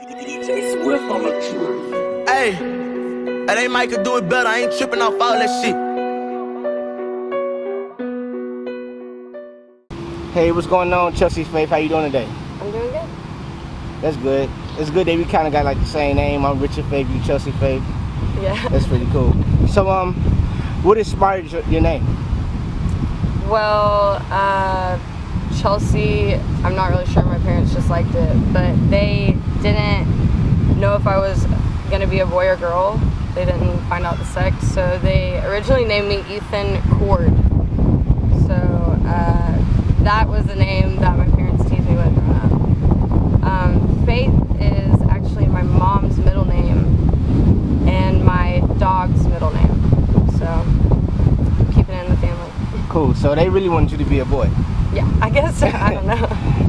Hey, that ain't Mike could do it better. I ain't tripping off all that shit. Hey, what's going on, Chelsea Faith? How you doing today? I'm doing good. That's good. It's good that we kind of got like the same name. I'm RichinFaith, you Chelsea Faith. Yeah. That's pretty cool. So, what inspired your name? Well, Chelsea, I'm not really sure. My parents just liked it, but they didn't know if I was going to be a boy or girl. They didn't find out the sex, so they originally named me Ethan Cord. So that was the name that my parents teased me with growing up. Faith is actually my mom's middle name and my dog's middle name. So keeping it in the family. Cool. So they really wanted you to be a boy. Yeah, I guess so. I don't know.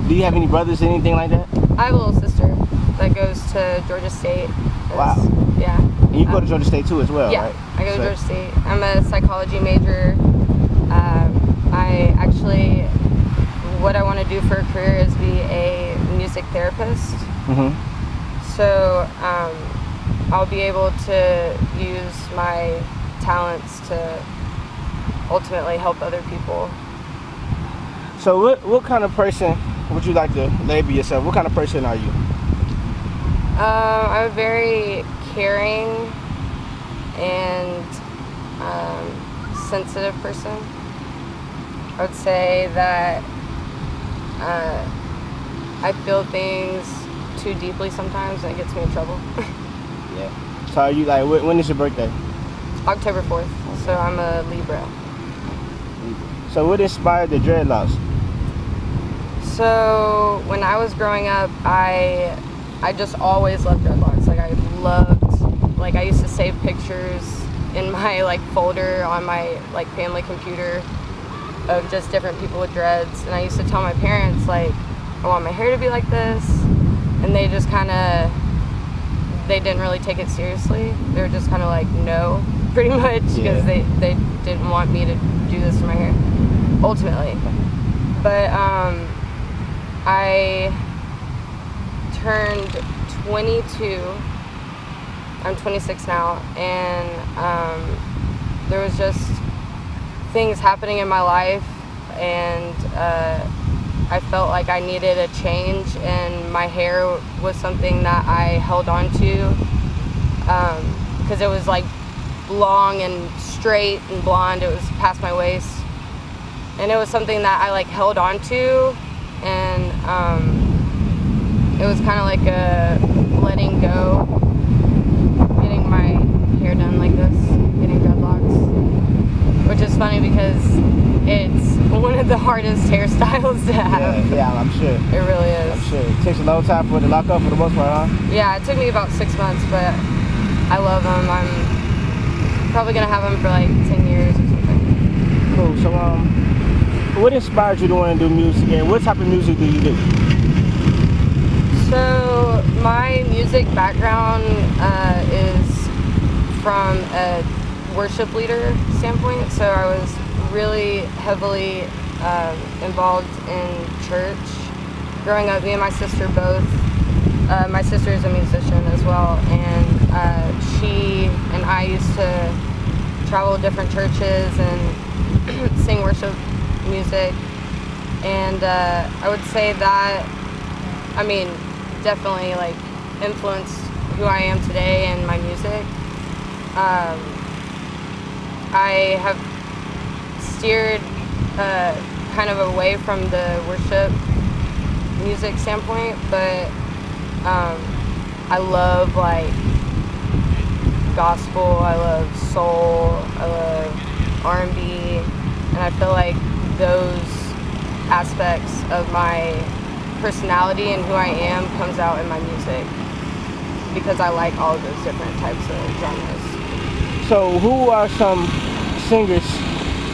Do you have any brothers, anything like that? I have a little sister that goes to Georgia State. Wow. Yeah. And you go to Georgia State too as well, Yeah, right? I go to Georgia State. I'm a psychology major. I actually, what I want to do for a career is be a music therapist. Mm-hmm. So I'll be able to use my talents to ultimately help other people. So what kind of person would you like to label yourself? What kind of person are you? I'm a very caring and sensitive person. I would say that I feel things too deeply sometimes, and it gets me in trouble. Yeah. So are you like, when is your birthday? October 4th, so I'm a Libra. So what inspired the dreadlocks? So when I was growing up, I just always loved dreadlocks. Like I used to save pictures in my like folder on my like family computer of just different people with dreads, and I used to tell my parents like I want my hair to be like this, and they just they didn't really take it seriously. They were just kind of like no, pretty much, because they didn't want me to do this to my hair ultimately. But I turned 22. I'm 26 now, and there was just things happening in my life, and I felt like I needed a change, and my hair was something that I held on to because it was like long and straight and blonde. It was past my waist, and it was something that I like held on to, and it was kind of like a letting go, getting my hair done like this, getting dreadlocks, which is funny because it's one of the hardest hairstyles to have. Yeah, I'm sure. It really is. I'm sure. It takes a long time for it to lock up for the most part, huh? Yeah, it took me about 6 months, but I love them. I'm probably gonna have them for like 10 years or something. Cool. So what inspired you to want to do music, and what type of music do you do? So my music background is from a worship leader standpoint. So I was really heavily involved in church. Growing up, me and my sister both, my sister is a musician as well, and she and I used to travel to different churches and sing worship music. And I would say that, I mean, definitely like influenced who I am today and my music. I have steered kind of away from the worship music standpoint, but I love like gospel, I love soul, I love R&B, and I feel like those aspects of my personality and who I am comes out in my music because I like all of those different types of genres. So who are some singers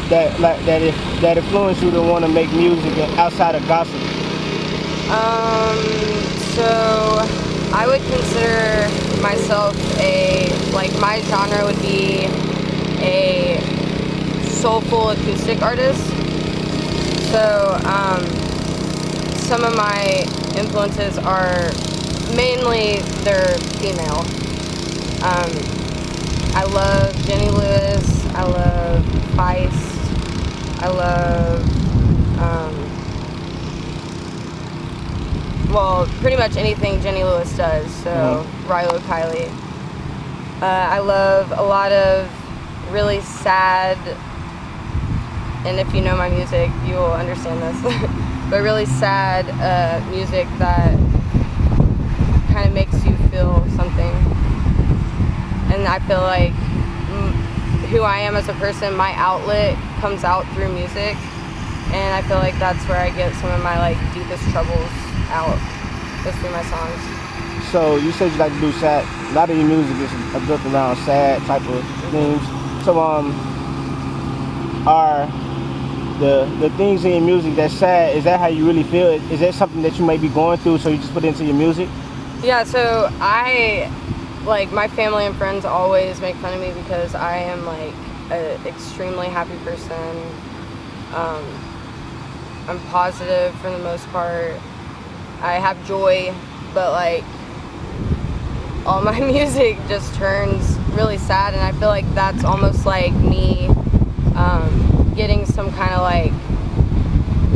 that influence you to want to make music outside of gospel? So I would consider myself my genre would be a soulful acoustic artist. So some of my influences are mainly they're female. I love Jenny Lewis. I love Feist. I love, well, pretty much anything Jenny Lewis does. So Rilo Kiley. I love a lot of really sad, and if you know my music, you will understand this, but really sad music that kind of makes you feel something. And I feel like who I am as a person, my outlet comes out through music, and I feel like that's where I get some of my like deepest troubles out, just through my songs. So you said you like to do sad. A lot of your music is built around sad type of themes. So are the things in your music that's sad, is that how you really feel? Is that something that you may be going through, so you just put it into your music? Yeah, so like my family and friends always make fun of me because I am like an extremely happy person. I'm positive for the most part. I have joy, but like all my music just turns really sad, and I feel like that's almost like me getting some kind of like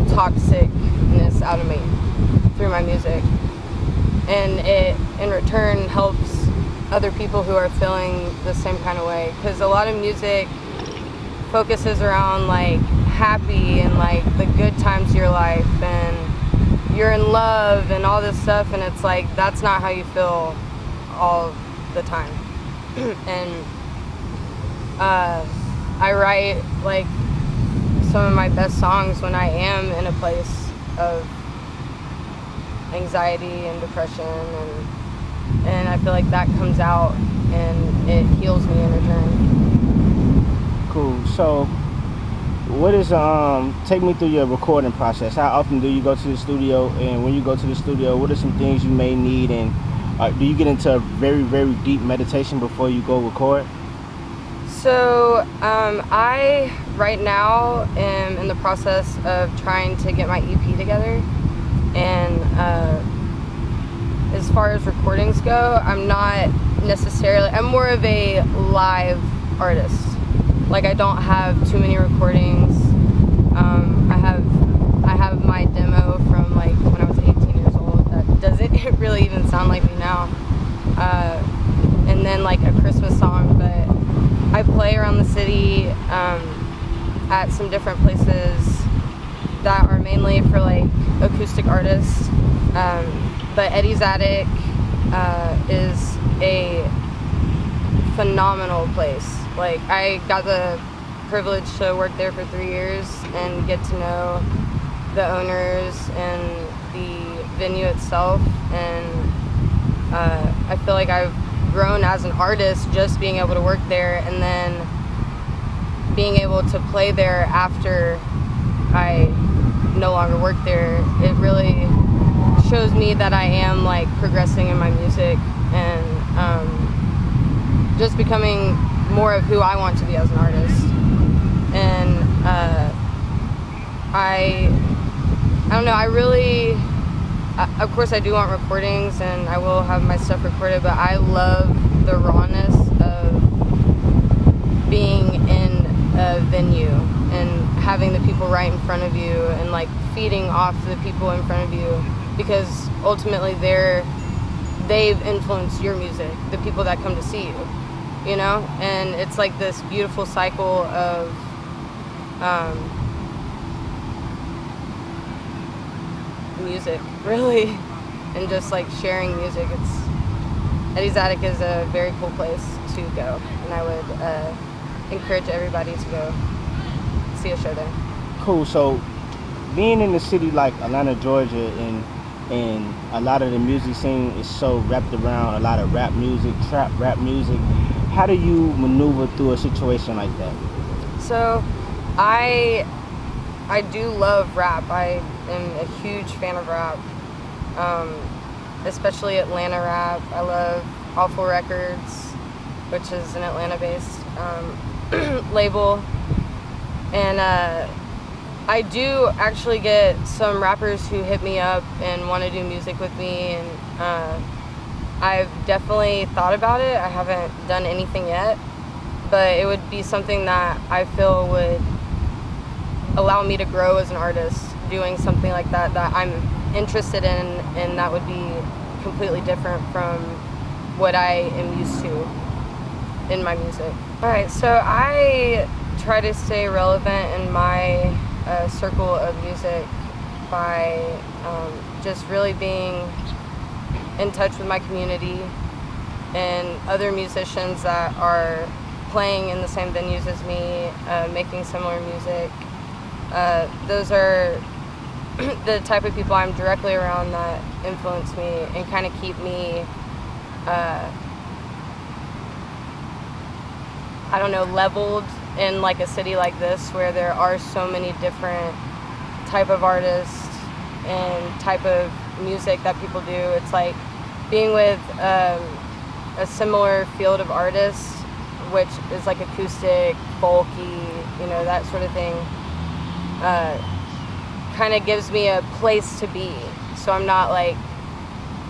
toxicness out of me through my music, and it in return helps other people who are feeling the same kind of way, because a lot of music focuses around like happy and like the good times of your life and you're in love and all this stuff, and it's like that's not how you feel all the time. And I write like some of my best songs when I am in a place of anxiety and depression, and I feel like that comes out and it heals me in return. Cool. So what is take me through your recording process. How often do you go to the studio, and when you go to the studio, what are some things you may need, and do you get into a very, very deep meditation before you go record? So I right now am in the process of trying to get my EP together, and as far as recordings go, I'm not necessarily, I'm more of a live artist. Like I don't have too many recordings. I have my demo from like when I was 18 years old that doesn't really even sound like me now. And then like a Christmas song, but I play around the city at some different places that are mainly for like acoustic artists. But Eddie's Attic is a phenomenal place. Like I got the privilege to work there for 3 years and get to know the owners and the venue itself, and I feel like I've grown as an artist just being able to work there, and then being able to play there after I no longer work there. It really shows me that I am like progressing in my music and just becoming more of who I want to be as an artist. And I don't know, I really, of course I do want recordings and I will have my stuff recorded, but I love the rawness of being in a venue and having the people right in front of you and like feeding off the people in front of you, because ultimately they've influenced your music, the people that come to see you, you know? And it's like this beautiful cycle of music, really, and just like sharing music. Eddie's Attic is a very cool place to go, and I would encourage everybody to go see a show there. Cool. So being in the city like Atlanta, Georgia, and a lot of the music scene is so wrapped around a lot of rap music, trap rap music, how do you maneuver through a situation like that? So I do love rap. I am a huge fan of rap, especially Atlanta rap. I love Awful Records, which is an Atlanta-based label. And I do actually get some rappers who hit me up and want to do music with me, and I've definitely thought about it. I haven't done anything yet, but it would be something that I feel would allow me to grow as an artist, doing something like that I'm interested in, and that would be completely different from what I am used to in my music. All right, so I try to stay relevant in my circle of music by just really being in touch with my community and other musicians that are playing in the same venues as me, making similar music. Those are the type of people I'm directly around that influence me and kind of keep me, I don't know, leveled in like a city like this where there are so many different type of artists and type of music that people do. It's like being with a similar field of artists, which is like acoustic, folky, you know, that sort of thing, kind of gives me a place to be. So I'm not like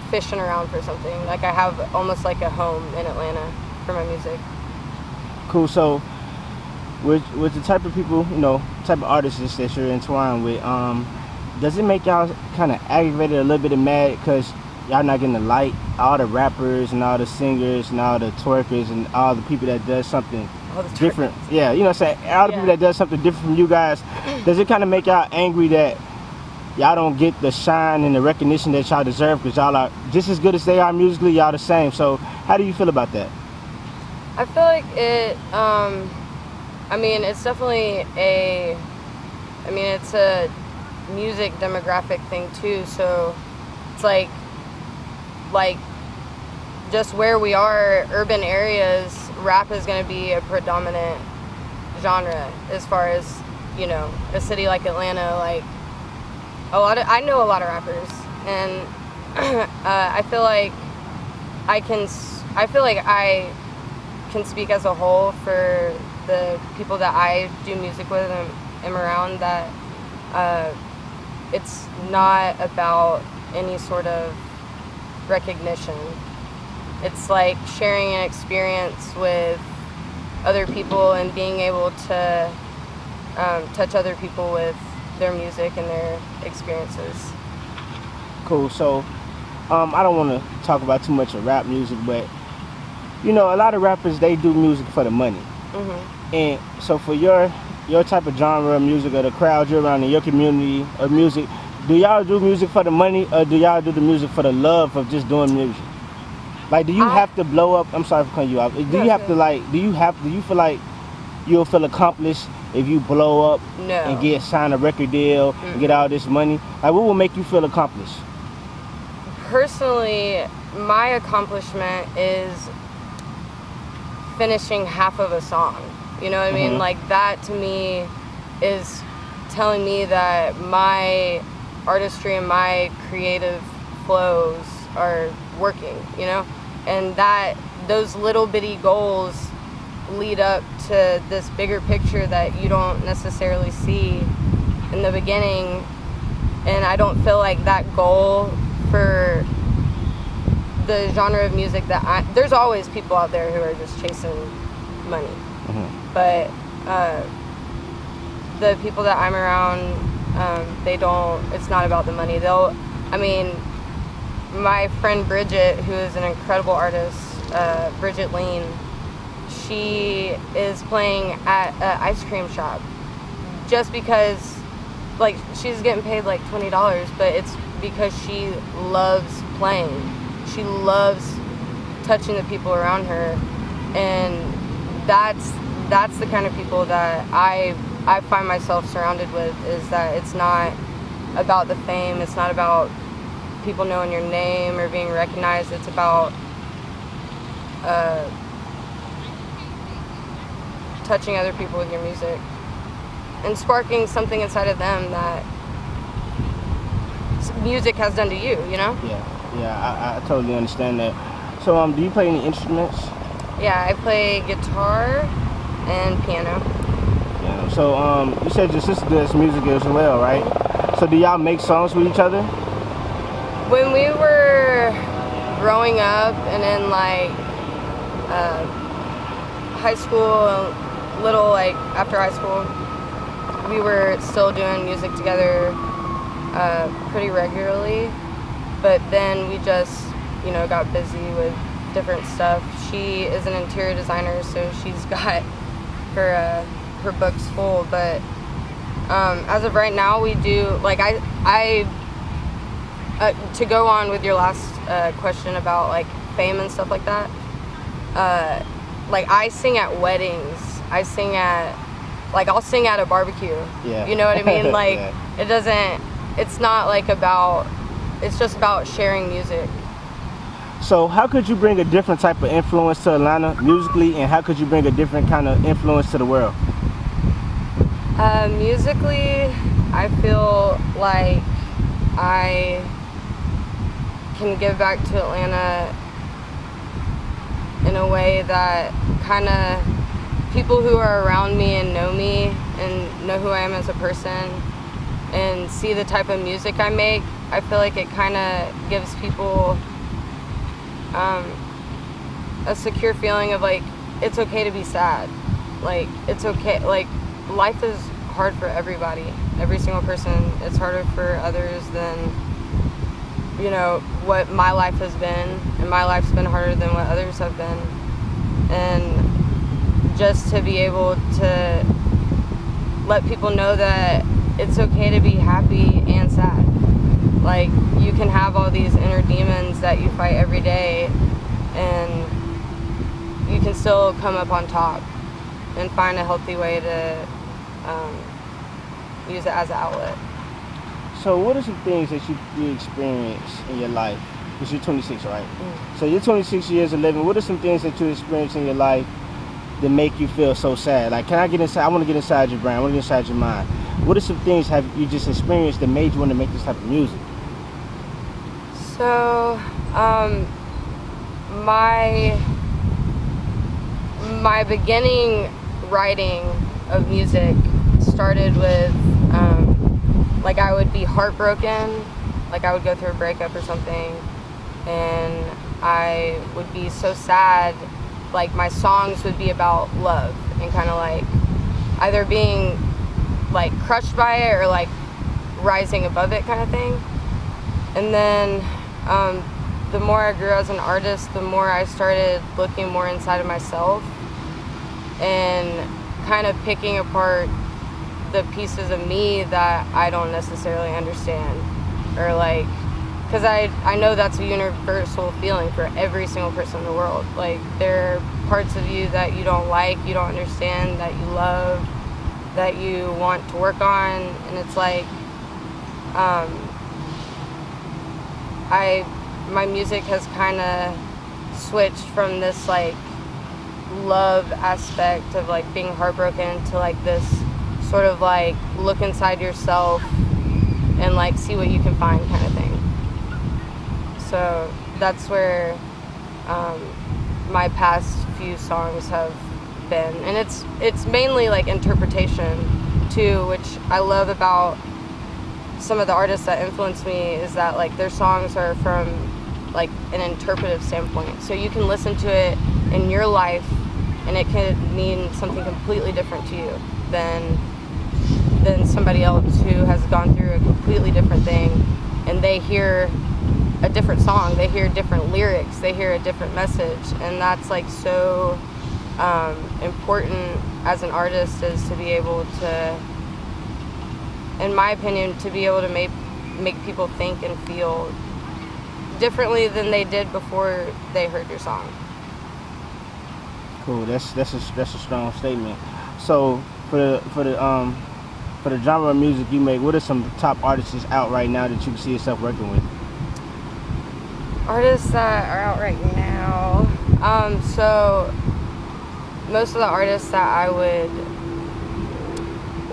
fishing around for something. Like I have almost like a home in Atlanta for my music. Cool. So with the type of people, you know, type of artists that you're entwined with, does it make y'all kind of aggravated, a little bit of mad because y'all not getting the light, all the rappers and all the singers and all the twerkers and all the people that does something different? Yeah, you know what I'm saying? All the people that does something different from you guys, does it kind of make y'all angry that y'all don't get the shine and the recognition that y'all deserve because y'all are just as good as they are musically, y'all the same? So how do you feel about that? I feel like it, I mean, it's definitely it's a music demographic thing too, so it's like just where we are, urban areas, rap is going to be a predominant genre as far as, you know, a city like Atlanta. Like I know a lot of rappers, and I feel like I can speak as a whole for the people that I do music with and am around, that it's not about any sort of recognition. It's like sharing an experience with other people and being able to touch other people with their music and their experiences. Cool. So I don't want to talk about too much of rap music, but you know, a lot of rappers, they do music for the money. Mm-hmm. And so for your type of genre of music, or the crowd you're around in your community of music, do y'all do music for the money, or do y'all do the music for the love of just doing music? Like, do you have to blow up? I'm sorry for cutting you off. Do you have to do you feel like you'll feel accomplished if you blow up and sign a record deal and get all this money? Like, what will make you feel accomplished? Personally, my accomplishment is finishing half of a song. You know what I mean? Like, that to me is telling me that my artistry and my creative flows are working, you know? And that those little bitty goals lead up to this bigger picture that you don't necessarily see in the beginning. And I don't feel like that goal for the genre of music that there's always people out there who are just chasing money. But the people that I'm around, it's not about the money. My friend Bridget, who is an incredible artist, Bridget Lean, she is playing at an ice cream shop just because, like, she's getting paid like $20, but it's because she loves playing. She loves touching the people around her, and that's the kind of people that I find myself surrounded with, is that it's not about the fame, it's not about people knowing your name or being recognized, it's about touching other people with your music and sparking something inside of them that music has done to you, you know? Yeah, I totally understand that. So do you play any instruments? Yeah, I play guitar and piano. Yeah. So you said your sister does music as well, right? So do y'all make songs with each other? When we were growing up and in like high school, little like after high school, we were still doing music together pretty regularly, but then we just, you know, got busy with different stuff. She is an interior designer, so she's got her books full, but as of right now, we do, like, to go on with your last question about like fame and stuff like that, like I sing at weddings, I sing at, like, I'll sing at a barbecue. Yeah. You know what I mean? Like, Yeah. it's not like about, it's just about sharing music. So how could you bring a different type of influence to Atlanta musically, and how could you bring a different kind of influence to the world? Musically, I feel like I can give back to Atlanta in a way that kind of people who are around me and know who I am as a person and see the type of music I make, I feel like it kind of gives people a secure feeling of like, it's okay to be sad. Like, it's okay, like, life is hard for everybody, every single person. It's harder for others than, you know, what my life has been, and my life's been harder than what others have been. And just to be able to let people know that it's okay to be happy and sad. Like, you can have all these inner demons that you fight every day, and you can still come up on top and find a healthy way to use it as an outlet. So what are some things that you experience in your life? Because you're 26, right? Mm. So you're 26 years of living. What are some things that you experience in your life that make you feel so sad? Like, can I get inside? I want to get inside your brain. I want to get inside your mind. What are some things have you just experienced that made you want to make this type of music? So, my beginning writing of music started with, like, I would be heartbroken, like I would go through a breakup or something, and I would be so sad, like my songs would be about love and kind of like either being like crushed by it or like rising above it kind of thing. And then the more I grew as an artist, the more I started looking more inside of myself and kind of picking apart the pieces of me that I don't necessarily understand, or like, because I know that's a universal feeling for every single person in the world. Like, there are parts of you that you don't like, you don't understand, that you love, that you want to work on, and it's like, my music has kind of switched from this like love aspect of like being heartbroken to like this sort of like look inside yourself and like see what you can find kind of thing. So that's where my past few songs have been, and it's mainly like interpretation too, which I love about some of the artists that influence me, is that like their songs are from like an interpretive standpoint, so you can listen to it in your life and it could mean something completely different to you than somebody else who has gone through a completely different thing, and they hear a different song, they hear different lyrics, they hear a different message, and that's like so important as an artist, is to be able to, in my opinion, to be able to make people think and feel differently than they did before they heard your song. Cool. That's a strong statement. So for the genre of music you make, what are some top artists out right now that you can see yourself working with? Artists that are out right now. So most of the artists that I would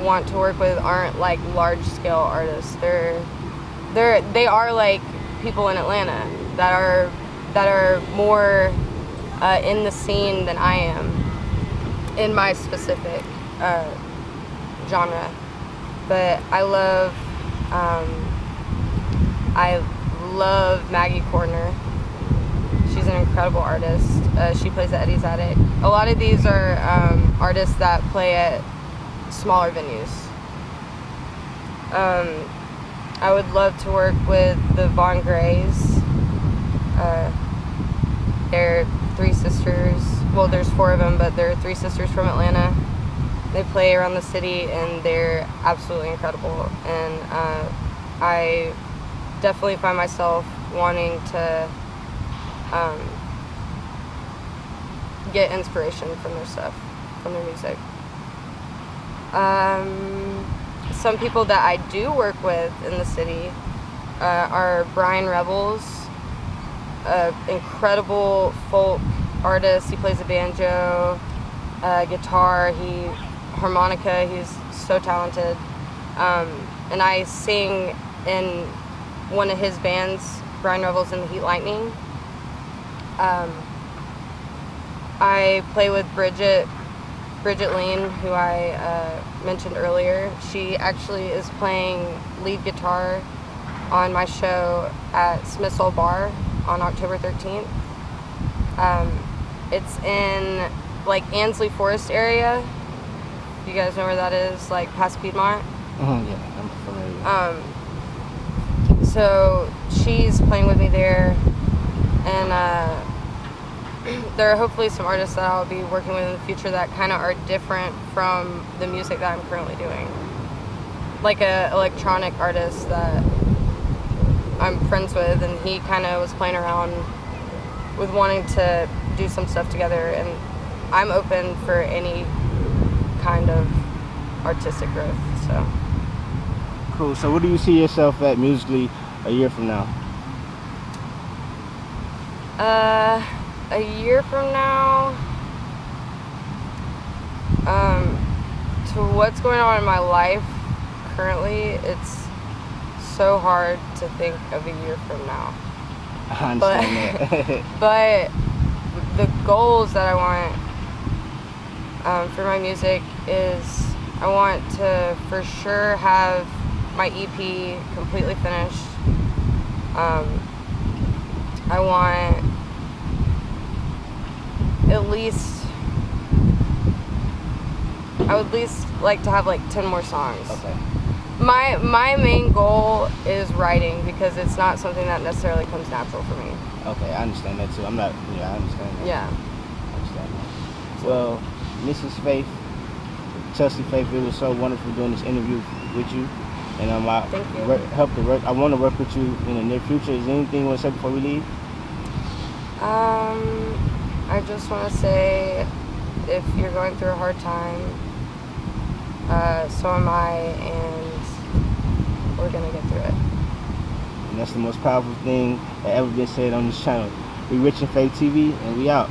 want to work with aren't like large scale artists. They are like people in Atlanta that are more in the scene than I am in my specific genre. But I love Maggie Corner. She's an incredible artist. She plays at Eddie's Attic. A lot of these are artists that play at smaller venues. I would love to work with the Von Grays. They're three sisters. Well, there's four of them, but they're three sisters from Atlanta. They play around the city, and they're absolutely incredible. And I definitely find myself wanting to get inspiration from their stuff, from their music. Some people that I do work with in the city are Brian Rebels, incredible folk artist. He plays a banjo, guitar, harmonica. He's so talented. And I sing in one of his bands, Brian Rebels and the Heat Lightning. I play with Bridget Lean, who I mentioned earlier. She actually is playing lead guitar on my show at Smith's Old Bar on October 13th. It's in like Ansley Forest area. You guys know where that is, like past Piedmont? Yeah, I'm familiar. So she's playing with me there, and there are hopefully some artists that I'll be working with in the future that kind of are different from the music that I'm currently doing. Like a electronic artist that I'm friends with, and he kind of was playing around with wanting to do some stuff together, and I'm open for any kind of artistic growth. So Cool. So where do you see yourself at musically a year from now? A year from now, to what's going on in my life currently, it's so hard to think of a year from now. I understand that. But the goals that I want for my music is I want to for sure have my EP completely finished. I want I would at least like to have like 10 more songs. Okay. My main goal is writing, because it's not something that necessarily comes natural for me. Okay, I understand that too. I understand that. Yeah. I understand that. Well, Mrs. Faith, Chelsea Faith, it was so wonderful doing this interview with you. And Thank you. I want to work with you in the near future. Is there anything you want to say before we leave? I just want to say, if you're going through a hard time, so am I, and we're gonna get through it. And that's the most powerful thing that ever been said on this channel. We RichinFaithTV, and we out.